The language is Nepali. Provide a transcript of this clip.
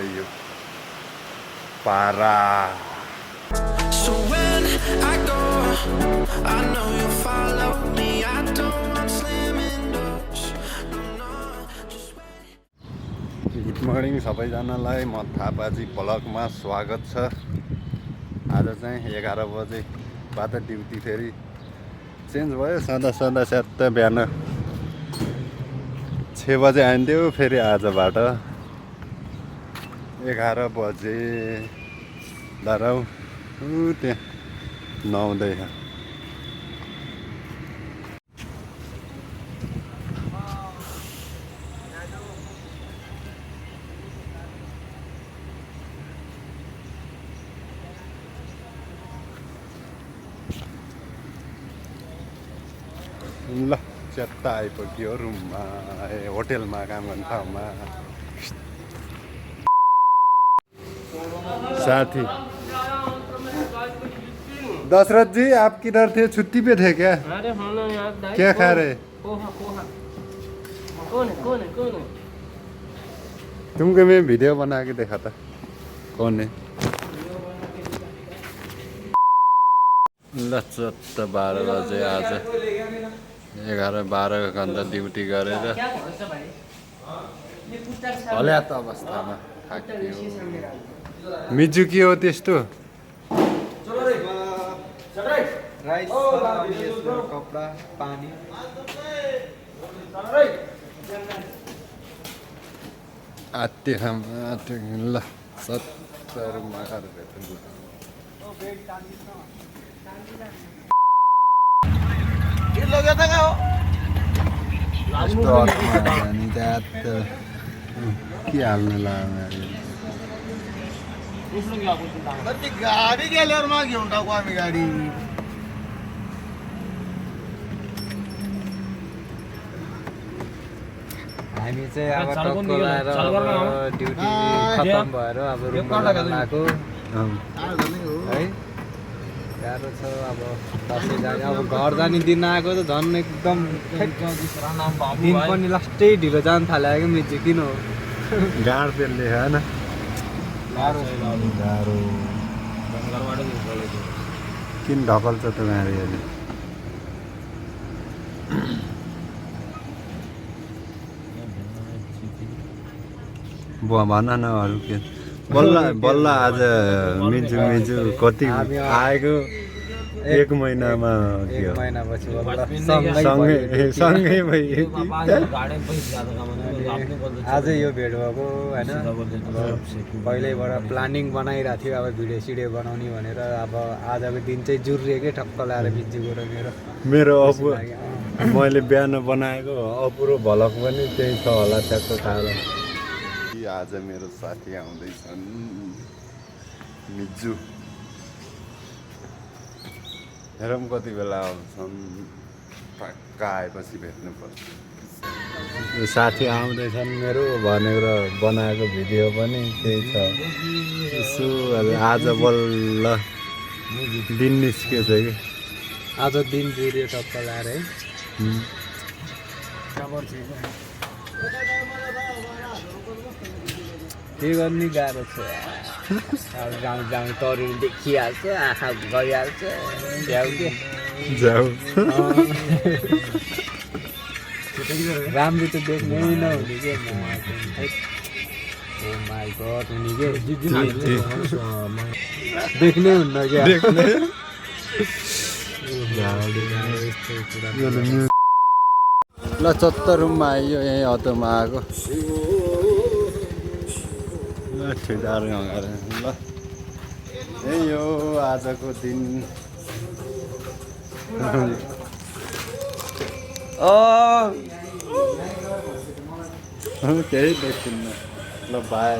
यो पारा So when I go, I know you'll follow me. I don't want slamming doors. No, just wait. Good morning सबैजनालाई म थापाजी ब्लगमा स्वागत छ। आज चाहिँ 11 बजेबाट ड्युटी फेरि चेन्ज भयो। सदा स्याट्ट बिहान 6 बजे आइन्थ्यो, फेरि आजबाट 11 बजे दाराउ त्यहाँ नुहाउँदैछ। ल च्यात्ता आइपुग्यो रुममा, होटेलमा काम गर्ने ठाउँमा। साथी दशरथ जी आप किधर थे? छुट्टी पे थे क्या? अरे हाँ ना यार, क्या खा रहे? पोहा। कौन है? तुमको मैं वीडियो बना के देखा था। कौन है? ल चत्त 12 बजे आज 11-12 घन्टा ड्युटी गरेर हल्यात अवस्थामा थाकियो। मिजु के हो त्यस्तो? राइस, कपडा, पानी। आत्ते खाम ल 70 मार भेट्नु। के हाल्नु लाग्यो? गाडी गेल्यावर मग घेऊन टाकू आम्ही गाडी। हामी चाहिँ अब टक्क लाएर ड्युटी खतम भएर अब रुममा आएको है। गाह्रो छ अब बसेर जाने। अब घर जाने दिन आएको त झन् एकदम दिन पनि लास्टै ढिलो जान थाल्यो कि मिल्छ किन हो गाड त्यसले होइन गाह्रो किन ढकल्छ त गाडीहरूले? भन न अरू के? बल्ल आज मिजु कति आएको? 1 महिनामा एक महिनापछि सँगै भयो। आज यो भेट भएको होइन। पहिल्यैबाट प्लानिङ बनाइरहेको थियो अब भिडियो सिडियो बनाउने भनेर। अब आजको दिन चाहिँ जुर्रियो कि ठक्क लाएर मिजुको र मेरो मैले बिहान बनाएको अपुरो भलक पनि त्यही छ होला ट्याक्क खाएर। आज मेरो साथी आउँदैछन् मिजु। हेरौँ कति बेला आउँछन्। पक्का आएपछि भेट्नुपर्छ। साथी आउँदैछन् मेरो भनेको र बनाएको भिडियो पनि त्यही छ। यसो आज बल्ल दिन निस्केछ कि आज दिन जुर्यो टक्क लाएर है। के गर्ने गाह्रो छ। अब गाउँ तरुल देखिहाल्छ, आँखा गरिहाल्छ। जाऊ राम्रो त देख्नै नहुने के। ओ माई गड हुने के देख्नै हुन्न क्या। ल 70 रुममा आइयो। यहीँ अटोमा आएको ठिकदार ल यही हो आजको दिन। केही देखिन्न। ल बाई।